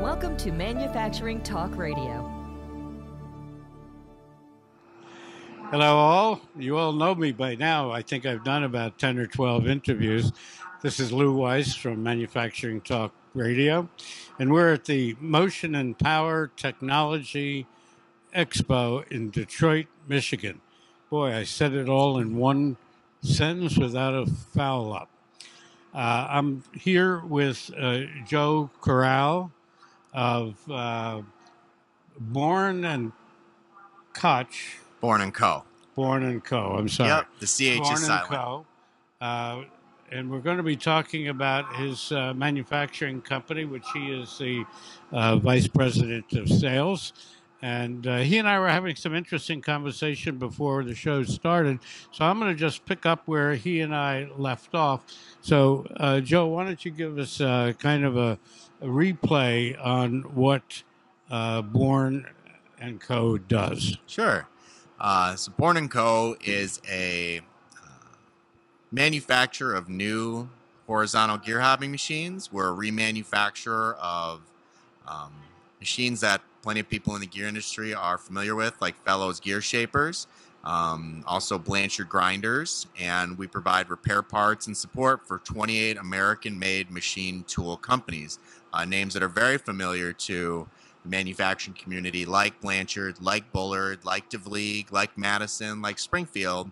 Welcome to Manufacturing Talk Radio. Hello, all. You all know me by now. I think I've done about 10 or 12 interviews. This is Lou Weiss from Manufacturing Talk Radio, and we're at the Motion and Power Technology Expo in Detroit, Michigan. Boy, I said it all in one sentence without a foul up. I'm here with Joe Goral of Bourn and Koch. Bourn and Co. Bourn and Co. I'm sorry. Yep, the CH Bourn is and silent. Co. And we're going to be talking about his manufacturing company, which he is the vice president of sales. And he and I were having some interesting conversation before the show started. So I'm going to just pick up where he and I left off. So, Joe, why don't you give us kind of a replay on what Bourn and Co. does? Sure. So Bourn and Co. is a manufacturer of new horizontal gear hobbing machines. We're a remanufacturer of machines that plenty of people in the gear industry are familiar with, like Fellows gear shapers, also Blanchard grinders, and we provide repair parts and support for 28 American-made machine tool companies, names that are very familiar to the manufacturing community, like Blanchard, like Bullard, like DeVlieg, like Madison, like Springfield.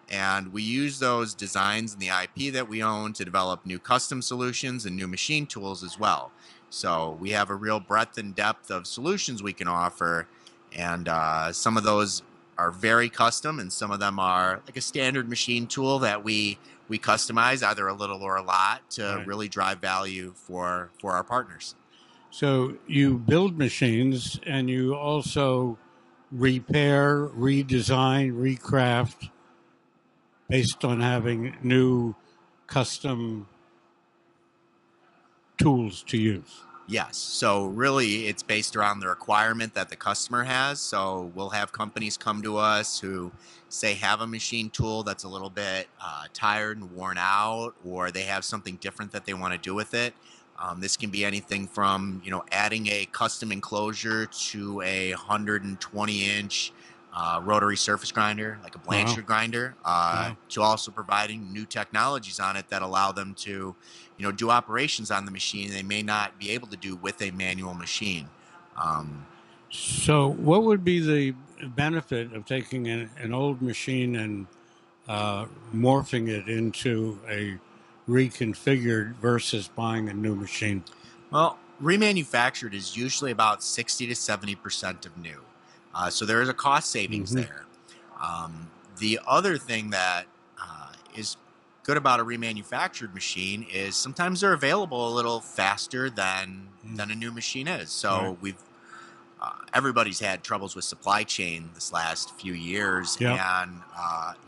And we use those designs and the IP that we own to develop new custom solutions and new machine tools as well. So we have a real breadth and depth of solutions we can offer, and some of those are very custom, and some of them are like a standard machine tool that we customize, either a little or a lot, to really drive value for our partners. So you build machines, and you also repair, redesign, recraft based on having new custom tools to use. Yes. So really it's based around the requirement that the customer has. So we'll have companies come to us who say have a machine tool that's a little bit tired and worn out, or they have something different that they want to do with it. This can be anything from, adding a custom enclosure to a 120-inch rotary surface grinder, like a Blanchard grinder, to also providing new technologies on it that allow them to, do operations on the machine they may not be able to do with a manual machine. So what would be the benefit of taking an old machine and morphing it into a reconfigured versus buying a new machine? Well, remanufactured is usually about 60 to 70% of new. So there is a cost savings there. The other thing that is good about a remanufactured machine is sometimes they're available a little faster than a new machine is. So we've everybody's had troubles with supply chain this last few years, and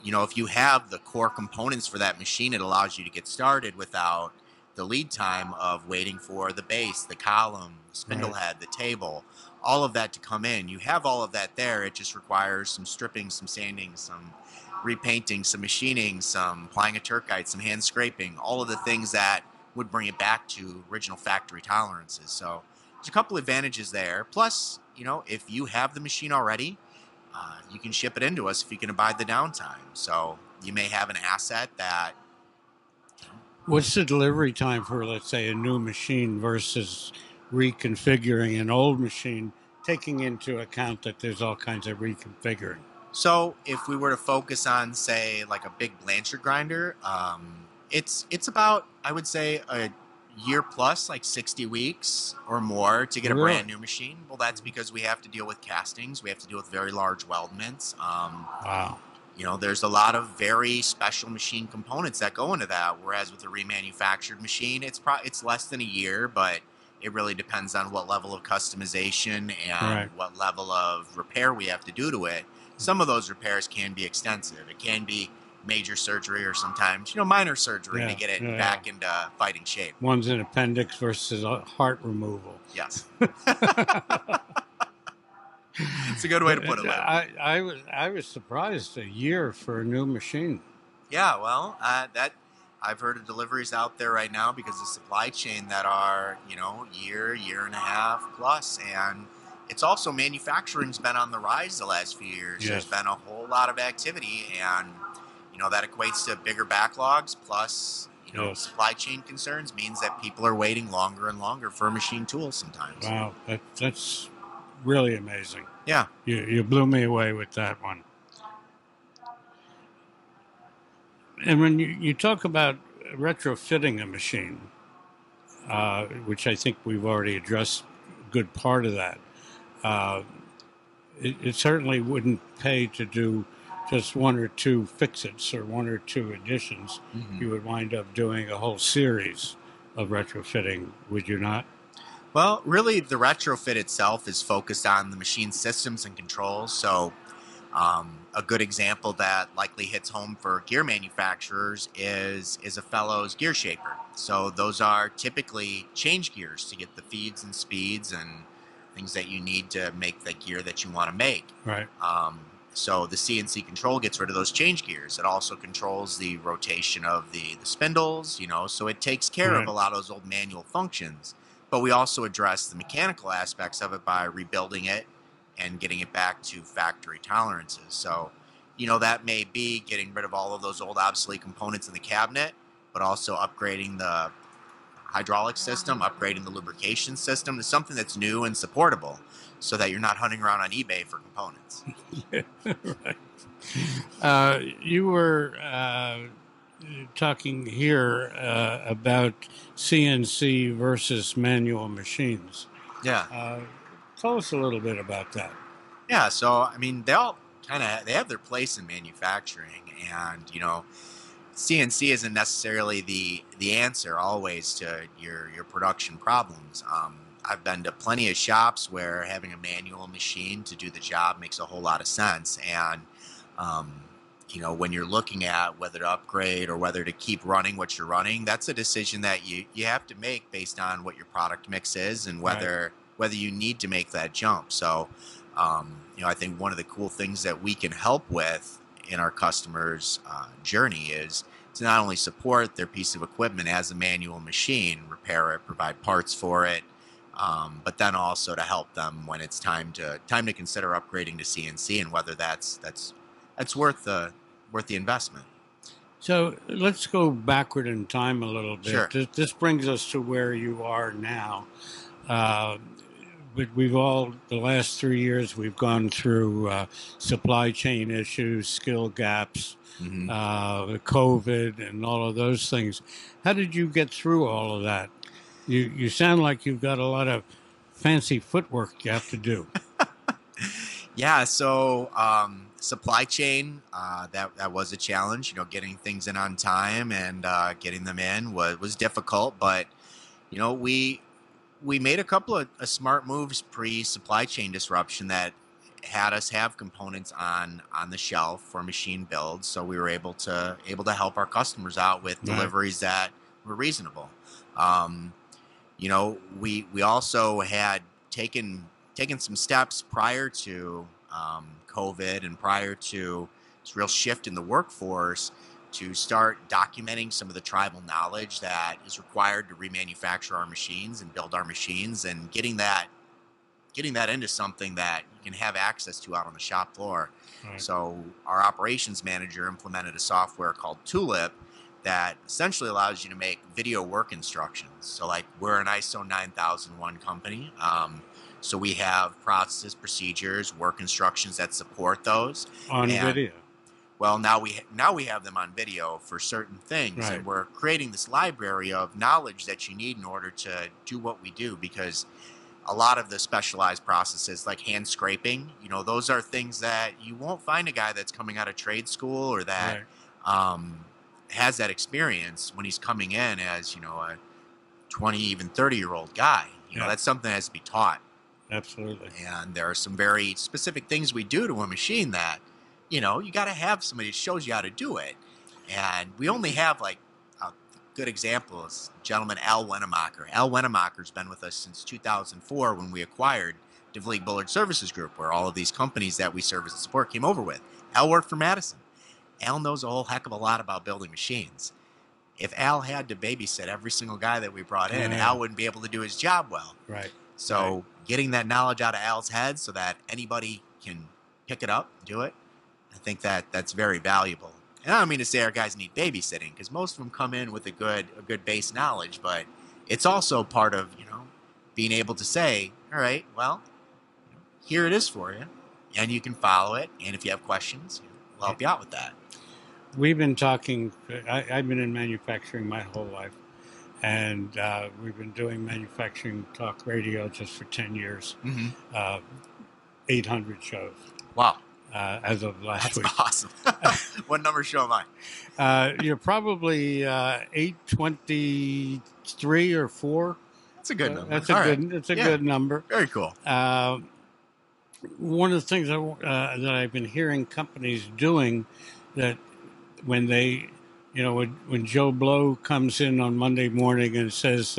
if you have the core components for that machine, it allows you to get started without the lead time of waiting for the base, the column, the spindle head, the table, all of that to come in. You have all of that there. It just requires some stripping, some sanding, some repainting, some machining, some applying a turkite, some hand scraping, all of the things that would bring it back to original factory tolerances. So there's a couple advantages there. Plus, if you have the machine already, you can ship it into us if you can abide the downtime. So you may have an asset that... What's the delivery time for, let's say, a new machine versus reconfiguring an old machine, taking into account that there's all kinds of reconfiguring? So if we were to focus on, say, like a big Blanchard grinder, it's about, I would say, a year plus, like 60 weeks or more to get a brand new machine. Well, that's because we have to deal with castings. We have to deal with very large weldments. Wow. There's a lot of very special machine components that go into that, whereas with a remanufactured machine, it's less than a year, but it really depends on what level of customization and what level of repair we have to do to it. Some of those repairs can be extensive. It can be major surgery or sometimes, minor surgery to get it back into fighting shape. One's an appendix versus a heart removal. Yes. It's a good way to put it. I was surprised, a year for a new machine. Yeah, well, I've heard of deliveries out there right now because of supply chain that are, year and a half plus. And it's also manufacturing's been on the rise the last few years. There's Yes. been a whole lot of activity, and, that equates to bigger backlogs plus, Yes. supply chain concerns means that people are waiting longer and longer for machine tools sometimes. Wow, that's really amazing. Yeah. You blew me away with that one. And when you talk about retrofitting a machine, which I think we've already addressed a good part of that, it certainly wouldn't pay to do just one or two fix-its or one or two additions. Mm-hmm. You would wind up doing a whole series of retrofitting, would you not? Well, really, the retrofit itself is focused on the machine systems and controls. So, a good example that likely hits home for gear manufacturers is a fellow's gear shaper. So those are typically change gears to get the feeds and speeds and things that you need to make the gear that you want to make. Right. So the CNC control gets rid of those change gears. It also controls the rotation of the spindles, so it takes care of a lot of those old manual functions. But we also address the mechanical aspects of it by rebuilding it and getting it back to factory tolerances. So, that may be getting rid of all of those old obsolete components in the cabinet, but also upgrading the hydraulic system, upgrading the lubrication system to something that's new and supportable so that you're not hunting around on eBay for components. Right. You were talking here about CNC versus manual machines. Yeah. Tell us a little bit about that. Yeah, so they have their place in manufacturing, and CNC isn't necessarily the answer always to your production problems. I've been to plenty of shops where having a manual machine to do the job makes a whole lot of sense, and when you're looking at whether to upgrade or whether to keep running what you're running, that's a decision that you have to make based on what your product mix is and whether you need to make that jump. So, I think one of the cool things that we can help with in our customers' journey is to not only support their piece of equipment as a manual machine, repair it, provide parts for it, but then also to help them when it's time to consider upgrading to CNC and whether that's worth the investment. So let's go backward in time a little bit. Sure. This brings us to where you are now. But the last 3 years, we've gone through supply chain issues, skill gaps, Mm-hmm. COVID, and all of those things. How did you get through all of that? You sound like you've got a lot of fancy footwork you have to do. Yeah, so supply chain, that was a challenge. Getting things in on time and getting them in was difficult, but we made a couple of smart moves pre-supply chain disruption that had us have components on the shelf for machine builds, so we were able to help our customers out with deliveries that were reasonable. We also had taken some steps prior to COVID and prior to this real shift in the workforce to start documenting some of the tribal knowledge that is required to remanufacture our machines and build our machines, and getting that into something that you can have access to out on the shop floor. Right. So our operations manager implemented a software called Tulip that essentially allows you to make video work instructions. So like, we're an ISO 9001 company. So we have processes, procedures, work instructions that support those. On video. Well, now we have them on video for certain things, right. And we're creating this library of knowledge that you need in order to do what we do, because a lot of the specialized processes like hand scraping, those are things that you won't find a guy that's coming out of trade school or that has that experience when he's coming in as, a 20, even 30-year-old guy. That's something that has to be taught. Absolutely. And there are some very specific things we do to a machine that, you got to have somebody that shows you how to do it. And we only have a good example is gentleman Al Wenemacher. Al Wenemacher's been with us since 2004 when we acquired DeVlieg Bullard Services Group, where all of these companies that we service and support came over with. Al worked for Madison. Al knows a whole heck of a lot about building machines. if Al had to babysit every single guy that we brought in, Yeah. Al wouldn't be able to do his job well. Right. So getting that knowledge out of Al's head so that anybody can pick it up, do it, I think that's very valuable. And I don't mean to say our guys need babysitting, because most of them come in with a good base knowledge, but it's also part of, being able to say, all right, well, here it is for you, and you can follow it. And if you have questions, we'll help you out with that. We've been talking, I've been in manufacturing my whole life, and we've been doing manufacturing talk radio just for 10 years, 800 shows. Wow. As of last week. That's awesome. What number show am I? You're probably 823 or 4. That's a good number. That's a good number. Very cool. One of the things that I've been hearing companies doing, that when they, when Joe Blow comes in on Monday morning and says,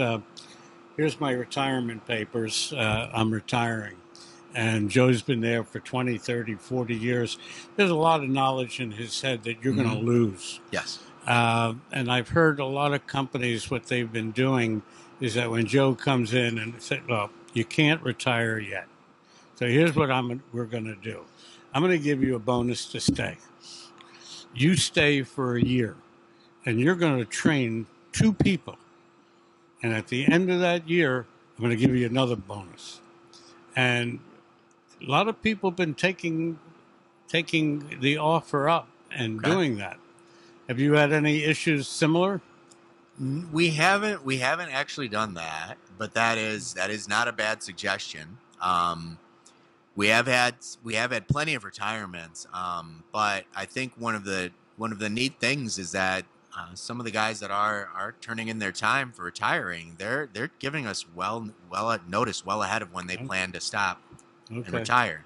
here's my retirement papers, I'm retiring. And Joe's been there for 20, 30, 40 years. There's a lot of knowledge in his head that you're going to lose. Yes. And I've heard a lot of companies, what they've been doing is that when Joe comes in and says, well, you can't retire yet. So here's what we're going to do. I'm going to give you a bonus to stay. You stay for a year, and you're going to train 2 people. And at the end of that year, I'm going to give you another bonus. And a lot of people have been taking the offer up and doing that. Have you had any issues similar? We haven't actually done that, but that is not a bad suggestion. We have had plenty of retirements, but I think one of the neat things is that some of the guys that are turning in their time for retiring, they're giving us notice well ahead of when they plan to stop and retire.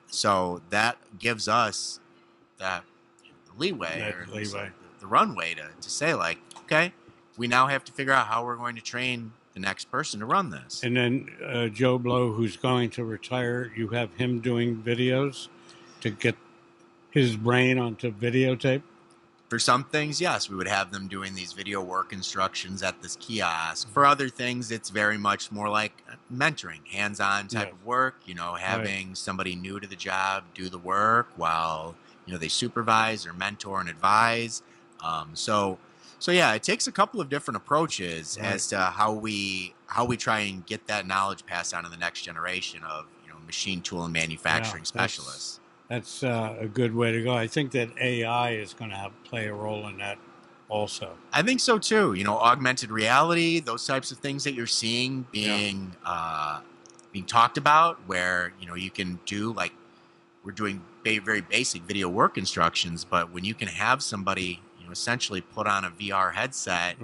So that gives us that leeway, the runway to say, like, okay, we now have to figure out how we're going to train the next person to run this. And then Joe Blow, who's going to retire, you have him doing videos to get his brain onto videotape? For some things, yes, we would have them doing these video work instructions at this kiosk. For other things, it's very much more like mentoring, hands-on type of work, having somebody new to the job do the work while, they supervise or mentor and advise. So yeah, it takes a couple of different approaches as to how we try and get that knowledge passed on to the next generation of, machine tool and manufacturing specialists. That's a good way to go. I think that AI is going to play a role in that also. I think so too. Augmented reality, those types of things that you're seeing being talked about, where you can do, like, we're doing very basic video work instructions, but when you can have somebody essentially put on a VR headset,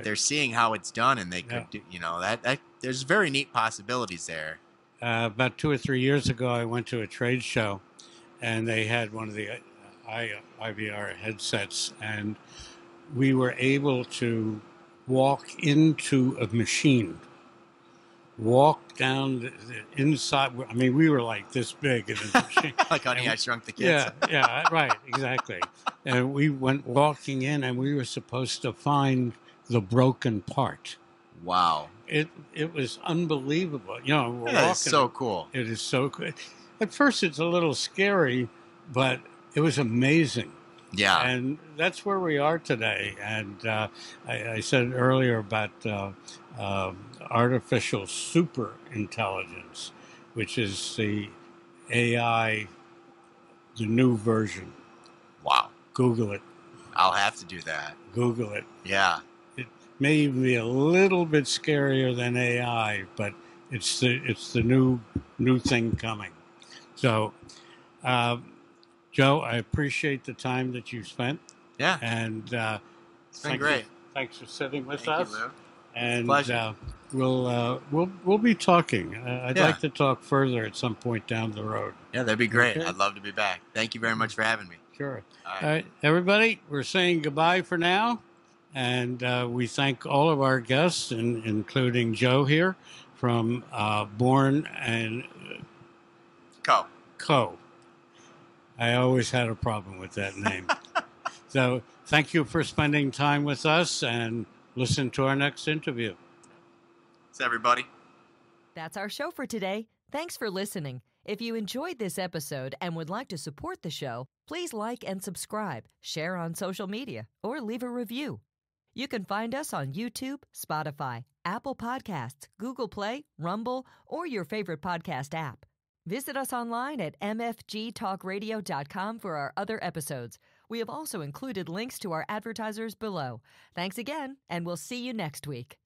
they're seeing how it's done, and they could do, that there's very neat possibilities there. About 2 or 3 years ago, I went to a trade show, and they had one of the IVR headsets, and we were able to walk into a machine, walk down the inside. I mean, we were like this big in the machine. Like Honey, I Shrunk the Kids. Yeah, right, exactly. And we went walking in, and we were supposed to find the broken part. Wow. It was unbelievable. We're walking. It's so cool. It is so cool. At first, it's a little scary, but it was amazing. Yeah. And that's where we are today. And I said earlier about artificial super intelligence, which is the AI, the new version. Wow. Google it. I'll have to do that. Google it. Yeah. It may even be a little bit scarier than AI, but it's the new thing coming. So, Joe, I appreciate the time that you spent. Yeah. And it's been great. Thanks for sitting with Thank us. You, Lou. And Pleasure. we'll be talking. I'd like to talk further at some point down the road. Yeah, that'd be great. Okay. I'd love to be back. Thank you very much for having me. Sure. All right, everybody, we're saying goodbye for now. And we thank all of our guests, including Joe here from Bourn and Koch. I always had a problem with that name. So thank you for spending time with us, and listen to our next interview. Thanks, everybody. That's our show for today. Thanks for listening. If you enjoyed this episode and would like to support the show, please like and subscribe, share on social media, or leave a review. You can find us on YouTube, Spotify, Apple Podcasts, Google Play, Rumble, or your favorite podcast app. Visit us online at mfgtalkradio.com for our other episodes. We have also included links to our advertisers below. Thanks again, and we'll see you next week.